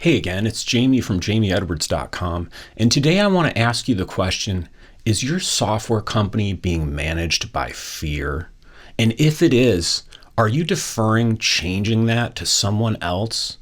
Hey again, it's Jamie from jamieedwards.com, and today I want to ask you the question, is your software company being managed by fear? And if it is, are you deferring changing that to someone else?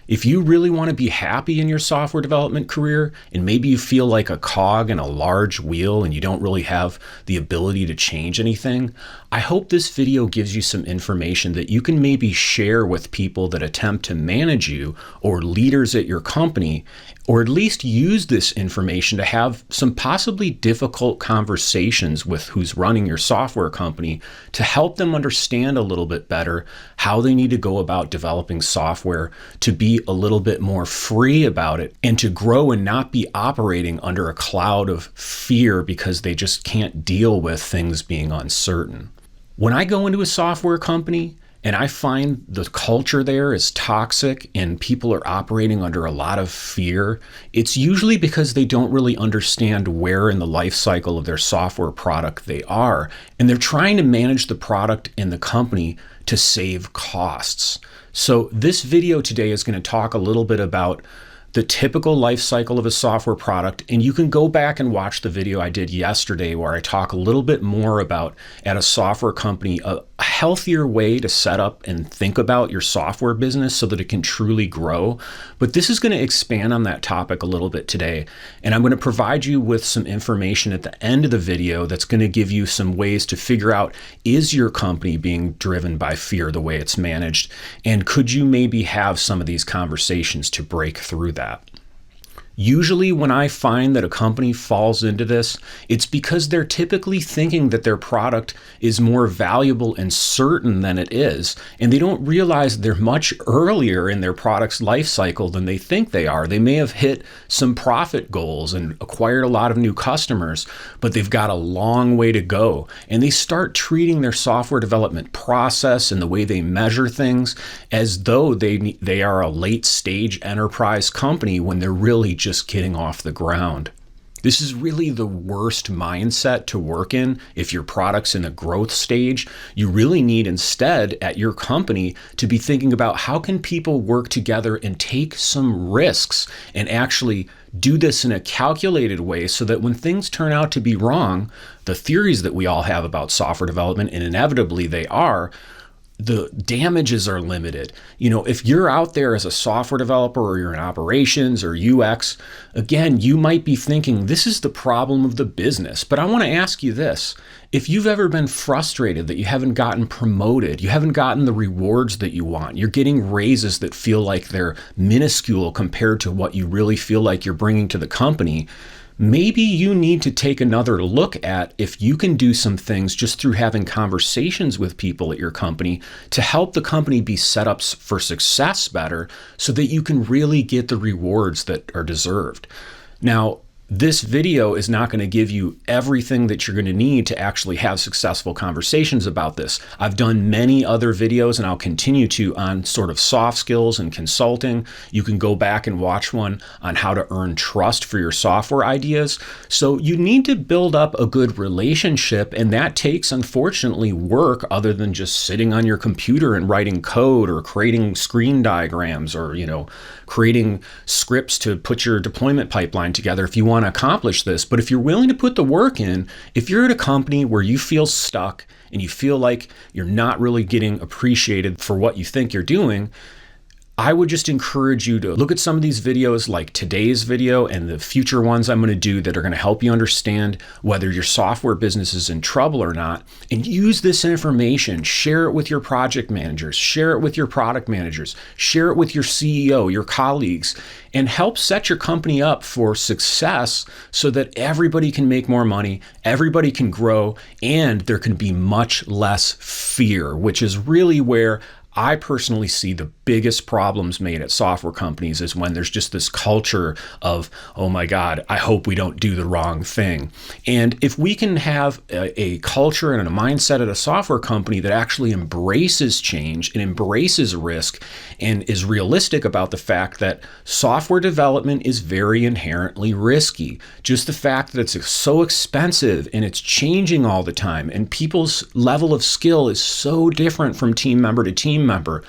If you really want to be happy in your software development career, and maybe you feel like a cog in a large wheel and you don't really have the ability to change anything, I hope this video gives you some information that you can maybe share with people that attempt to manage you or leaders at your company, or at least use this information to have some possibly difficult conversations with who's running your software company to help them understand a little bit better how they need to go about developing software to be a little bit more free about it and to grow and not be operating under a cloud of fear because they just can't deal with things being uncertain. When I go into a software company and I find the culture there is toxic and people are operating under a lot of fear, it's usually because they don't really understand where in the life cycle of their software product they are, and they're trying to manage the product and the company to save costs. So this video today is going to talk a little bit about the typical life cycle of a software product, and you can go back and watch the video I did yesterday where I talk a little bit more about, at a software company, a healthier way to set up and think about your software business so that it can truly grow. But this is going to expand on that topic a little bit today, and I'm going to provide you with some information at the end of the video that's going to give you some ways to figure out, is your company being driven by fear the way it's managed, and could you maybe have some of these conversations to break through that? Usually when I find that a company falls into this, it's because they're typically thinking that their product is more valuable and certain than it is, and they don't realize they're much earlier in their product's life cycle than they think they are. They may have hit some profit goals and acquired a lot of new customers, but they've got a long way to go, and they start treating their software development process and the way they measure things as though they are a late stage enterprise company when they're really just getting off the ground. This is really the worst mindset to work in if your product's in a growth stage. You really need instead at your company to be thinking about how can people work together and take some risks and actually do this in a calculated way so that when things turn out to be wrong, the theories that we all have about software development, and inevitably they are, the damages are limited. You know, if you're out there as a software developer or you're in operations or UX, again, you might be thinking this is the problem of the business. But I want to ask you this. If you've ever been frustrated that you haven't gotten promoted, you haven't gotten the rewards that you want, you're getting raises that feel like they're minuscule compared to what you really feel like you're bringing to the company, maybe you need to take another look at if you can do some things just through having conversations with people at your company to help the company be set up for success better so that you can really get the rewards that are deserved. Now, this video is not going to give you everything that you're going to need to actually have successful conversations about this. I've done many other videos, and I'll continue to, on sort of soft skills and consulting. You can go back and watch one on how to earn trust for your software ideas. So you need to build up a good relationship, and that takes, unfortunately, work other than just sitting on your computer and writing code or creating screen diagrams or, creating scripts to put your deployment pipeline together if you want to accomplish this. But if you're willing to put the work in, if you're at a company where you feel stuck and you feel like you're not really getting appreciated for what you think you're doing, I would just encourage you to look at some of these videos like today's video and the future ones I'm going to do that are going to help you understand whether your software business is in trouble or not, and use this information, share it with your project managers, share it with your product managers, share it with your CEO, your colleagues, and help set your company up for success so that everybody can make more money, everybody can grow, and there can be much less fear, which is really where I personally see the biggest problems made at software companies is when there's just this culture of, oh my God, I hope we don't do the wrong thing. And if we can have a culture and a mindset at a software company that actually embraces change and embraces risk and is realistic about the fact that software development is very inherently risky. Just the fact that it's so expensive and it's changing all the time and people's level of skill is so different from team member to team member.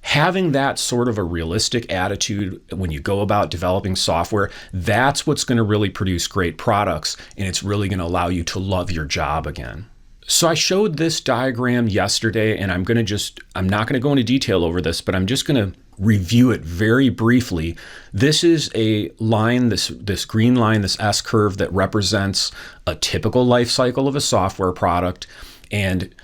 Having that sort of a realistic attitude when you go about developing software, that's what's going to really produce great products, and it's really going to allow you to love your job again. So I showed this diagram yesterday, and I'm not going to go into detail over this, but I'm just going to review it very briefly. This is a line, this green line, this S curve that represents a typical life cycle of a software product. And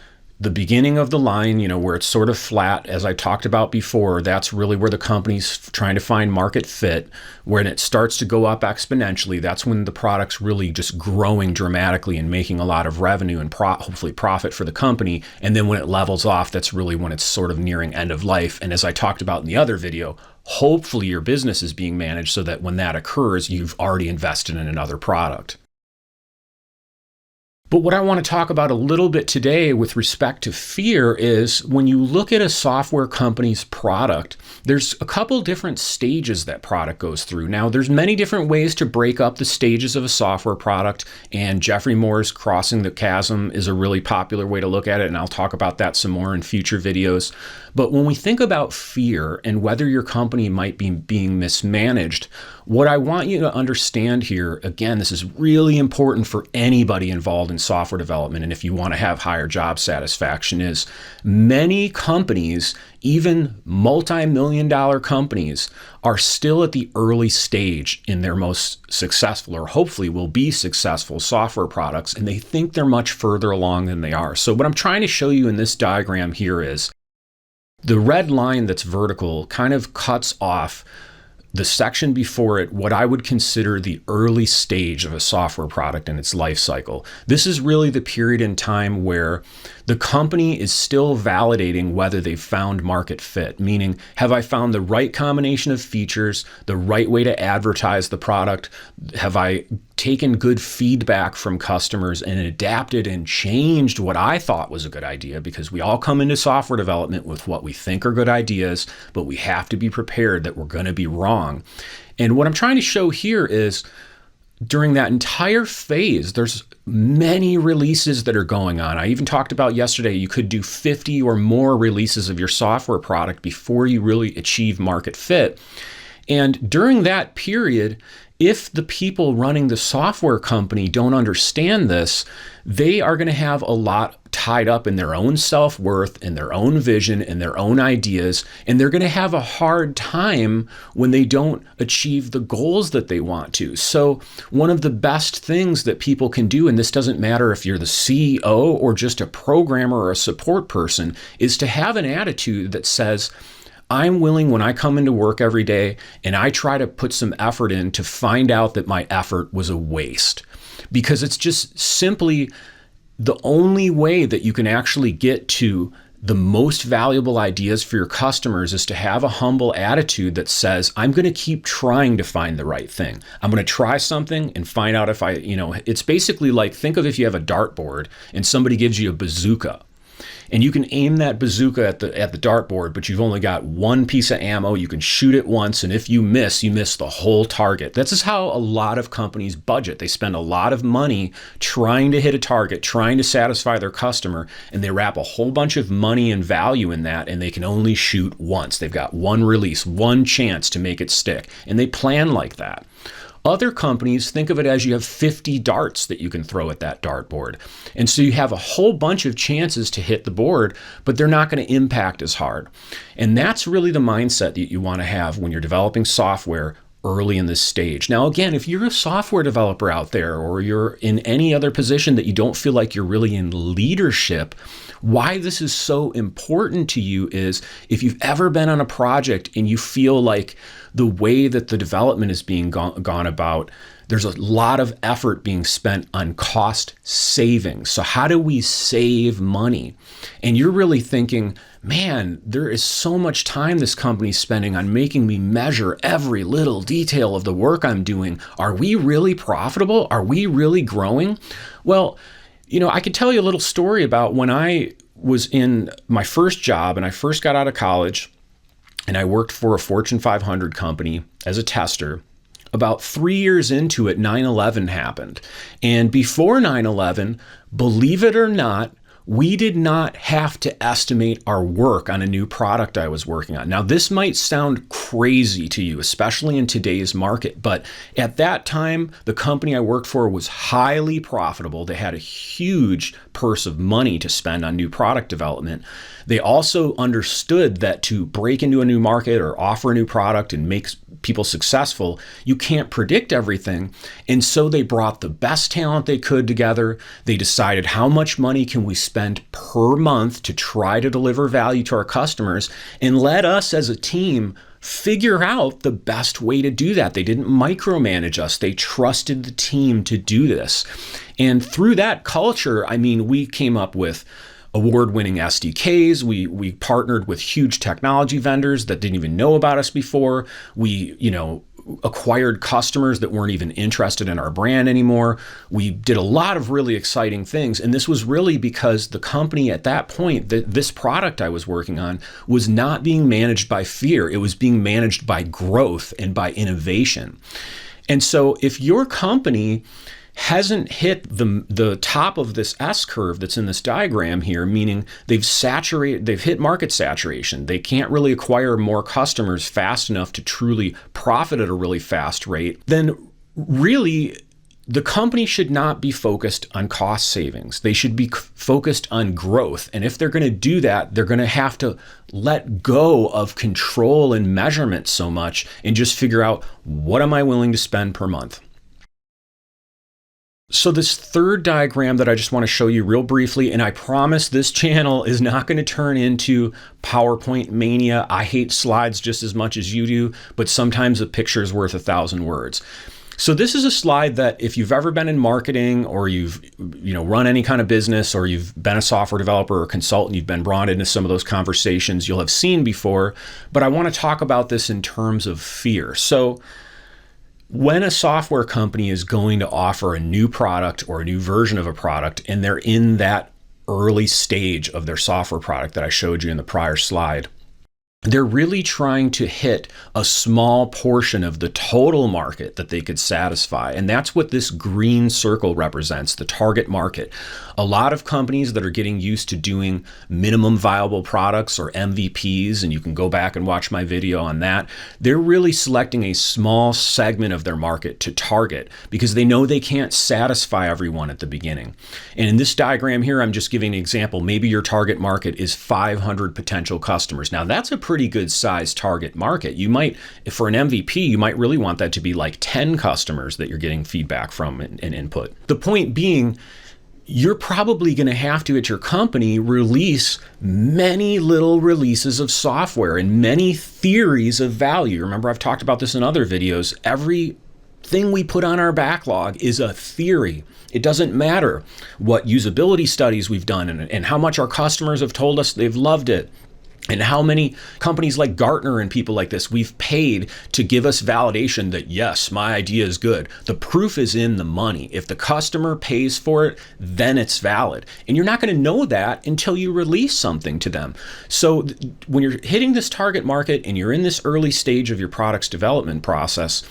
the beginning of the line, where it's sort of flat, as I talked about before, that's really where the company's trying to find market fit. When it starts to go up exponentially, that's when the product's really just growing dramatically and making a lot of revenue and hopefully profit for the company. And then when it levels off, that's really when it's sort of nearing end of life. And as I talked about in the other video, hopefully your business is being managed so that when that occurs, you've already invested in another product. But what I want to talk about a little bit today with respect to fear is when you look at a software company's product, there's a couple different stages that product goes through. Now, there's many different ways to break up the stages of a software product, and Jeffrey Moore's Crossing the Chasm is a really popular way to look at it, and I'll talk about that some more in future videos. But when we think about fear and whether your company might be being mismanaged, what I want you to understand here, again, this is really important for anybody involved in software development, and if you want to have higher job satisfaction, is many companies, even multi-million-dollar companies, are still at the early stage in their most successful, or hopefully will be successful, software products, and they think they're much further along than they are. So what I'm trying to show you in this diagram here is the red line that's vertical kind of cuts off the section before it, what I would consider the early stage of a software product in its life cycle. This is really the period in time where the company is still validating whether they've found market fit, meaning, have I found the right combination of features, the right way to advertise the product? Have I taken good feedback from customers and adapted and changed what I thought was a good idea? Because we all come into software development with what we think are good ideas, but we have to be prepared that we're going to be wrong. And what I'm trying to show here is during that entire phase, there's many releases that are going on. I even talked about yesterday, you could do 50 or more releases of your software product before you really achieve market fit. And during that period, if the people running the software company don't understand this, they are going to have a lot tied up in their own self-worth and their own vision and their own ideas, and they're going to have a hard time when they don't achieve the goals that they want to. So one of the best things that people can do, and this doesn't matter if you're the CEO or just a programmer or a support person, is to have an attitude that says, I'm willing, when I come into work every day and I try to put some effort in, to find out that my effort was a waste. Because it's just simply the only way that you can actually get to the most valuable ideas for your customers is to have a humble attitude that says, I'm going to keep trying to find the right thing. I'm going to try something and find out if it's basically like, think of if you have a dartboard and somebody gives you a bazooka. And you can aim that bazooka at the dartboard, but you've only got one piece of ammo. You can shoot it once, and if you miss the whole target. This is how a lot of companies budget. They spend a lot of money trying to hit a target, trying to satisfy their customer, and they wrap a whole bunch of money and value in that, and they can only shoot once. They've got one release, one chance to make it stick, and they plan like that. Other companies, think of it as you have 50 darts that you can throw at that dartboard. And so you have a whole bunch of chances to hit the board, but they're not going to impact as hard. And that's really the mindset that you want to have when you're developing software early in this stage. Now, again, if you're a software developer out there, or you're in any other position that you don't feel like you're really in leadership, why this is so important to you is if you've ever been on a project and you feel like the way that the development is being gone about, there's a lot of effort being spent on cost savings. So how do we save money? And you're really thinking, man, there is so much time this company's spending on making me measure every little detail of the work I'm doing. Are we really profitable? Are we really growing? Well, I could tell you a little story about when I was in my first job and I first got out of college and I worked for a Fortune 500 company as a tester. About 3 years into it, 9/11 happened. And before 9/11, believe it or not, we did not have to estimate our work on a new product I was working on. Now, this might sound crazy to you, especially in today's market, but at that time, the company I worked for was highly profitable. They had a huge purse of money to spend on new product development. They also understood that to break into a new market or offer a new product and make people successful, you can't predict everything. And so they brought the best talent they could together. They decided how much money can we spend per month to try to deliver value to our customers, and let us as a team figure out the best way to do that. They didn't micromanage us. They trusted the team to do this. And through that culture, we came up with award-winning SDKs. We partnered with huge technology vendors that didn't even know about us before. We, acquired customers that weren't even interested in our brand anymore. We did a lot of really exciting things. And this was really because the company at that point, this product I was working on, was not being managed by fear. It was being managed by growth and by innovation. And so if your company hasn't hit the top of this S curve that's in this diagram here, meaning they've hit market saturation, they can't really acquire more customers fast enough to truly profit at a really fast rate, then really the company should not be focused on cost savings. They should be focused on growth. And if they're going to do that, they're going to have to let go of control and measurement so much and just figure out, what am I willing to spend per month? So this third diagram that I just want to show you real briefly, and I promise this channel is not going to turn into PowerPoint mania. I hate slides just as much as you do, but sometimes a picture is worth 1,000 words. So this is a slide that if you've ever been in marketing, or you've run any kind of business, or you've been a software developer or consultant, you've been brought into some of those conversations, you'll have seen before. But I want to talk about this in terms of fear. So when a software company is going to offer a new product or a new version of a product, and they're in that early stage of their software product that I showed you in the prior slide, they're really trying to hit a small portion of the total market that they could satisfy. And that's what this green circle represents, the target market. A lot of companies that are getting used to doing minimum viable products, or MVPs, and you can go back and watch my video on that, they're really selecting a small segment of their market to target because they know they can't satisfy everyone at the beginning. And in this diagram here, I'm just giving an example. Maybe your target market is 500 potential customers. Now that's a pretty good size target market. You might, for an MVP, you might really want that to be like 10 customers that you're getting feedback from and input. The point being, you're probably going to have to, at your company, release many little releases of software and many theories of value. Remember, I've talked about this in other videos. Everything we put on our backlog is a theory. It doesn't matter what usability studies we've done and how much our customers have told us they've loved it, and how many companies like Gartner and people like this we've paid to give us validation that, yes, my idea is good. The proof is in the money. If the customer pays for it, then it's valid. And you're not going to know that until you release something to them. So when you're hitting this target market and you're in this early stage of your product's development process,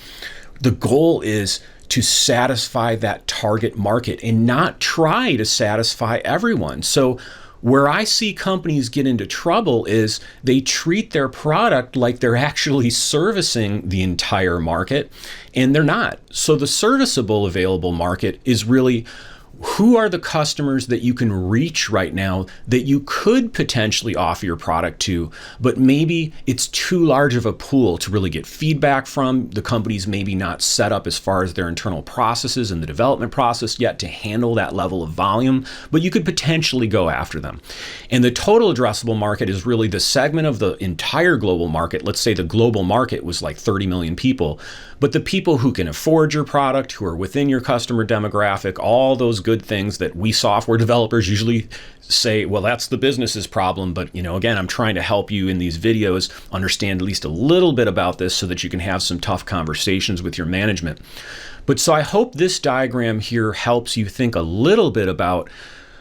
the goal is to satisfy that target market and not try to satisfy everyone. So where I see companies get into trouble is they treat their product like they're actually servicing the entire market, and they're not. So the serviceable available market is really, who are the customers that you can reach right now that you could potentially offer your product to, but maybe it's too large of a pool to really get feedback from. The company's maybe not set up as far as their internal processes and the development process yet to handle that level of volume, but you could potentially go after them. And the total addressable market is really the segment of the entire global market. Let's say the global market was like 30 million people, but the people who can afford your product, who are within your customer demographic, all those good things that we software developers usually say, well, that's the business's problem. But, again, I'm trying to help you in these videos understand at least a little bit about this so that you can have some tough conversations with your management. But so I hope this diagram here helps you think a little bit about,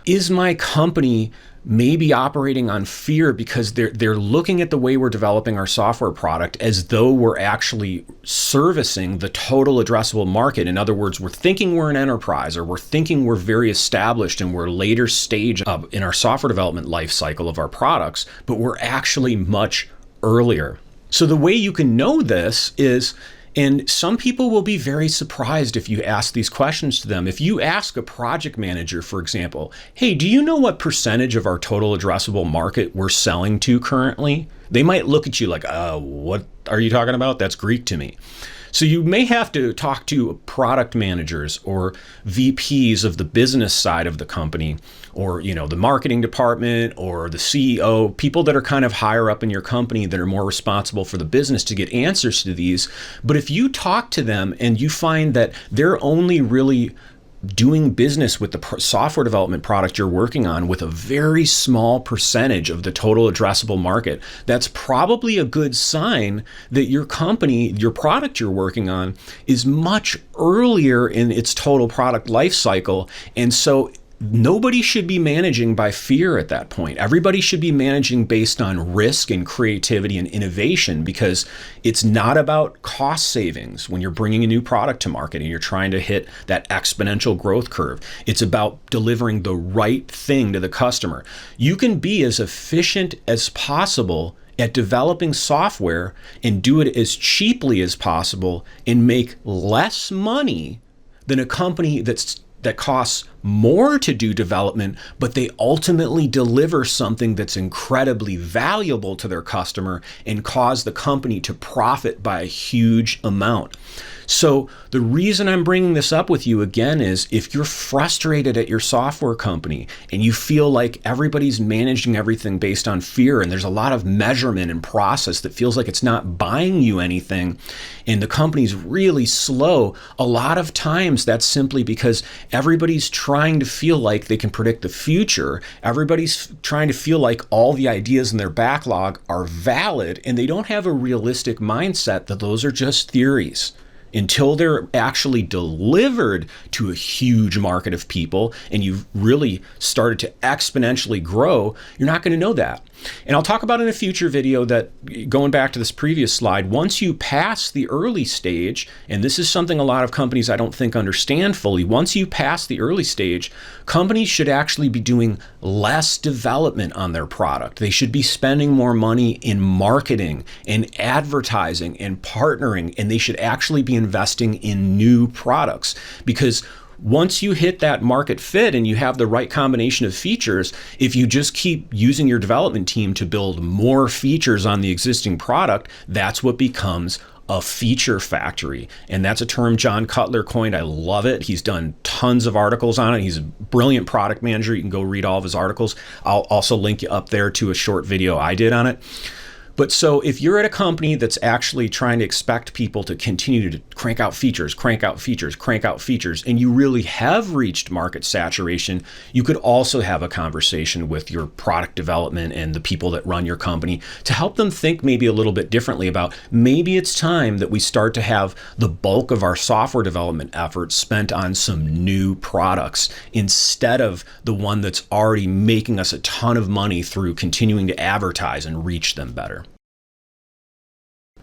is my company maybe operating on fear because they're looking at the way we're developing our software product as though we're actually servicing the total addressable market. In other words, we're thinking we're an enterprise, or we're thinking we're very established and we're later stage in our software development life cycle of our products, but we're actually much earlier. So the way you can know this is, and some people will be very surprised if you ask these questions to them. If you ask a project manager, for example, hey, do you know what percentage of our total addressable market we're selling to currently? They might look at you like, what are you talking about? That's Greek to me. So you may have to talk to product managers or VPs of the business side of the company, or the marketing department or the CEO, people that are kind of higher up in your company that are more responsible for the business to get answers to these. But if you talk to them and you find that they're only really doing business with the software development product you're working on with a very small percentage of the total addressable market, that's probably a good sign that your company, your product you're working on, is much earlier in its total product life cycle. And so nobody should be managing by fear at that point. Everybody should be managing based on risk and creativity and innovation, because it's not about cost savings when you're bringing a new product to market and you're trying to hit that exponential growth curve. It's about delivering the right thing to the customer. You can be as efficient as possible at developing software and do it as cheaply as possible and make less money than a company that costs more to do development, but they ultimately deliver something that's incredibly valuable to their customer and cause the company to profit by a huge amount. So the reason I'm bringing this up with you again is, if you're frustrated at your software company and you feel like everybody's managing everything based on fear and there's a lot of measurement and process that feels like it's not buying you anything and the company's really slow, a lot of times that's simply because everybody's trying to feel like they can predict the future. Everybody's trying to feel like all the ideas in their backlog are valid, and they don't have a realistic mindset that those are just theories. Until they're actually delivered to a huge market of people and you've really started to exponentially grow, you're not going to know that. And I'll talk about in a future video that, going back to this previous slide, once you pass the early stage, and this is something a lot of companies I don't think understand fully, once you pass the early stage, companies should actually be doing less development on their product. They should be spending more money in marketing and advertising and partnering, and they should actually be investing in new products, because once you hit that market fit and you have the right combination of features, if you just keep using your development team to build more features on the existing product, that's what becomes a feature factory. And that's a term John Cutler coined. I love it. He's done tons of articles on it. He's a brilliant product manager. You can go read all of his articles. I'll also link you up there to a short video I did on it. But so if you're at a company that's actually trying to expect people to continue to crank out features, and you really have reached market saturation, you could also have a conversation with your product development and the people that run your company to help them think maybe a little bit differently about, maybe it's time that we start to have the bulk of our software development efforts spent on some new products instead of the one that's already making us a ton of money through continuing to advertise and reach them better.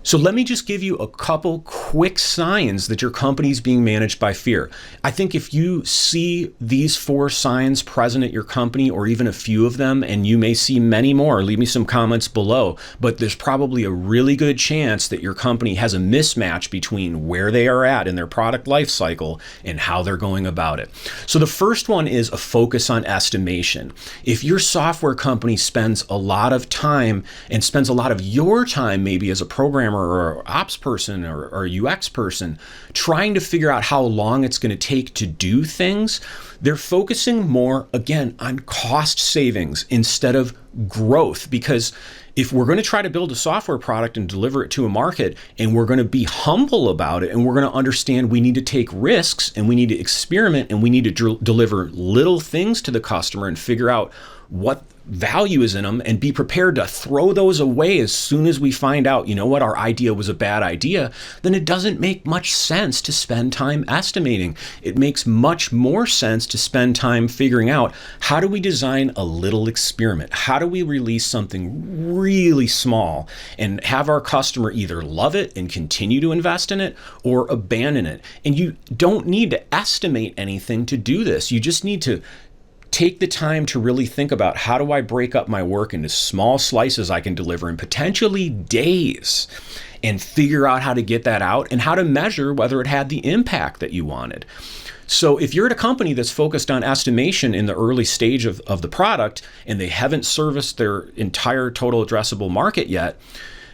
So let me just give you a couple quick signs that your company's being managed by fear. I think if you see these 4 signs present at your company, or even a few of them, and you may see many more, leave me some comments below, but there's probably a really good chance that your company has a mismatch between where they are at in their product life cycle and how they're going about it. So the first one is a focus on estimation. If your software company spends a lot of time and spends a lot of your time, maybe as a programmer or ops person or UX person, trying to figure out how long it's going to take to do things, they're focusing more, again, on cost savings instead of growth. Because if we're going to try to build a software product and deliver it to a market, and we're going to be humble about it, and we're going to understand we need to take risks and we need to experiment and we need to deliver little things to the customer and figure out what value is in them and be prepared to throw those away as soon as we find out, you know what, our idea was a bad idea, then it doesn't make much sense to spend time estimating. It makes much more sense to spend time figuring out, how do we design a little experiment? How do we release something really small and have our customer either love it and continue to invest in it or abandon it? And you don't need to estimate anything to do this. You just need to take the time to really think about, how do I break up my work into small slices I can deliver in potentially days, and figure out how to get that out and how to measure whether it had the impact that you wanted. So if you're at a company that's focused on estimation in the early stage of the product and they haven't serviced their entire total addressable market yet,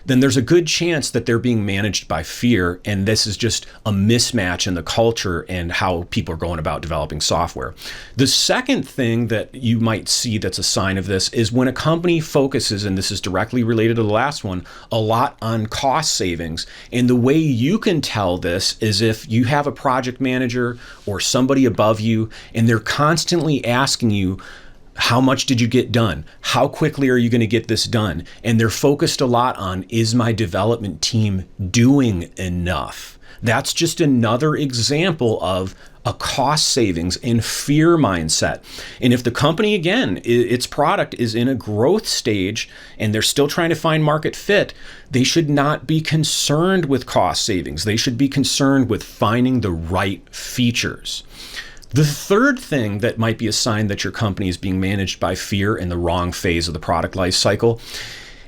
then there's a good chance that they're being managed by fear. And this is just a mismatch in the culture and how people are going about developing software. The second thing that you might see that's a sign of this is when a company focuses, and this is directly related to the last one, a lot on cost savings. And the way you can tell this is if you have a project manager or somebody above you, and they're constantly asking you, how much did you get done? How quickly are you going to get this done? And they're focused a lot on, is my development team doing enough? That's just another example of a cost savings and fear mindset. And if the company, again, its product is in a growth stage and they're still trying to find market fit, they should not be concerned with cost savings. They should be concerned with finding the right features. The third thing that might be a sign that your company is being managed by fear in the wrong phase of the product life cycle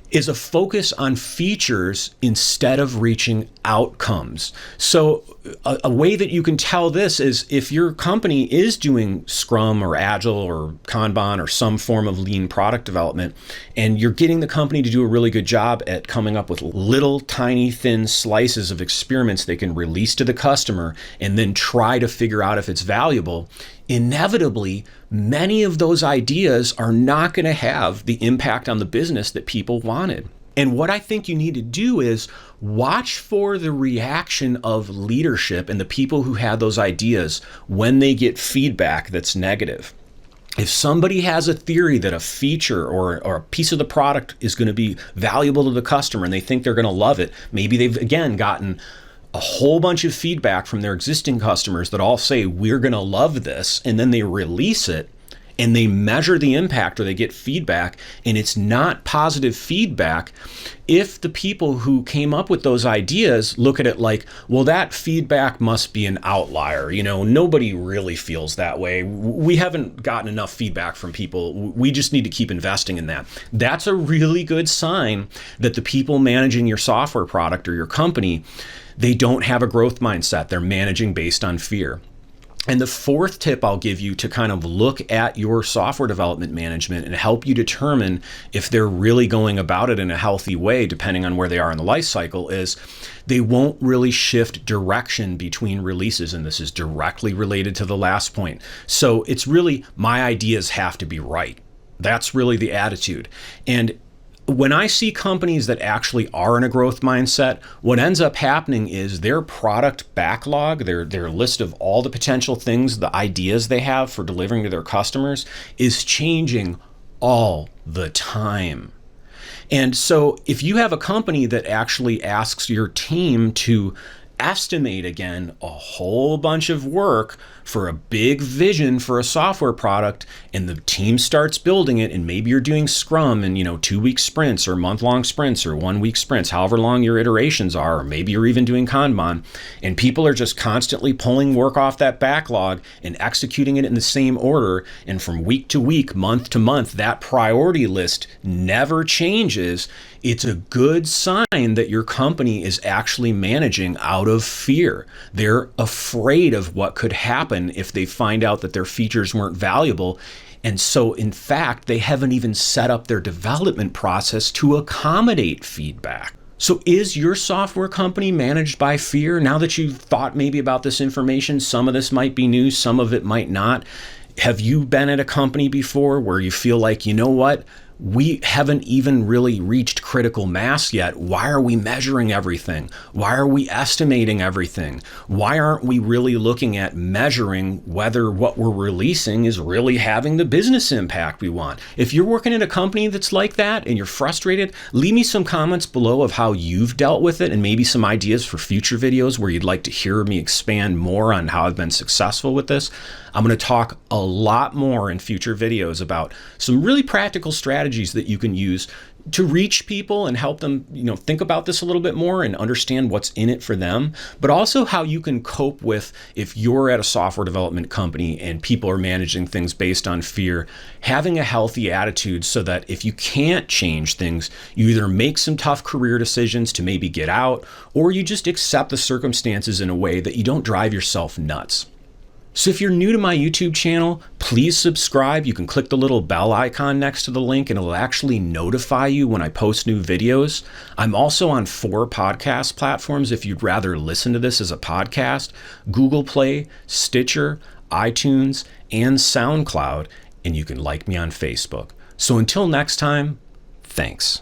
is a focus on features instead of reaching outcomes. So a way that you can tell this is if your company is doing Scrum or Agile or Kanban or some form of lean product development, and you're getting the company to do a really good job at coming up with little tiny thin slices of experiments they can release to the customer and then try to figure out if it's valuable, inevitably, many of those ideas are not going to have the impact on the business that people wanted. And what I think you need to do is watch for the reaction of leadership and the people who had those ideas when they get feedback that's negative. If somebody has a theory that a feature or a piece of the product is going to be valuable to the customer and they think they're going to love it, maybe they've, again, gotten a whole bunch of feedback from their existing customers that all say, we're going to love this, and then they release it and they measure the impact or they get feedback and it's not positive feedback. If the people who came up with those ideas look at it like, well, that feedback must be an outlier. You know, nobody really feels that way. We haven't gotten enough feedback from people. We just need to keep investing in that. That's a really good sign that the people managing your software product or your company, they don't have a growth mindset. They're managing based on fear. And the fourth tip I'll give you to kind of look at your software development management and help you determine if they're really going about it in a healthy way, depending on where they are in the life cycle, is they won't really shift direction between releases. And this is directly related to the last point. So it's really, my ideas have to be right. That's really the attitude. And when I see companies that actually are in a growth mindset, what ends up happening is their product backlog, their list of all the potential things, the ideas they have for delivering to their customers is changing all the time. And so if you have a company that actually asks your team to estimate, again, a whole bunch of work for a big vision for a software product, and the team starts building it, and maybe you're doing Scrum and 2-week sprints or month-long sprints or 1-week sprints, however long your iterations are, or maybe you're even doing Kanban, and people are just constantly pulling work off that backlog and executing it in the same order, and from week to week, month to month, that priority list never changes. It's a good sign that your company is actually managing out of fear. They're afraid of what could happen if they find out that their features weren't valuable. And so, in fact, they haven't even set up their development process to accommodate feedback. So is your software company managed by fear? Now that you've thought maybe about this information, some of this might be new, some of it might not. Have you been at a company before where you feel like, you know what? We haven't even really reached critical mass yet. Why are we measuring everything? Why are we estimating everything? Why aren't we really looking at measuring whether what we're releasing is really having the business impact we want? If you're working at a company that's like that and you're frustrated, leave me some comments below of how you've dealt with it and maybe some ideas for future videos where you'd like to hear me expand more on how I've been successful with this. I'm going to talk a lot more in future videos about some really practical strategies that you can use to reach people and help them, think about this a little bit more and understand what's in it for them, but also how you can cope with if you're at a software development company and people are managing things based on fear, having a healthy attitude so that if you can't change things, you either make some tough career decisions to maybe get out, or you just accept the circumstances in a way that you don't drive yourself nuts. So if you're new to my YouTube channel, please subscribe. You can click the little bell icon next to the link and it'll actually notify you when I post new videos. I'm also on 4 podcast platforms if you'd rather listen to this as a podcast: Google Play, Stitcher, iTunes, and SoundCloud. And you can like me on Facebook. So until next time, thanks.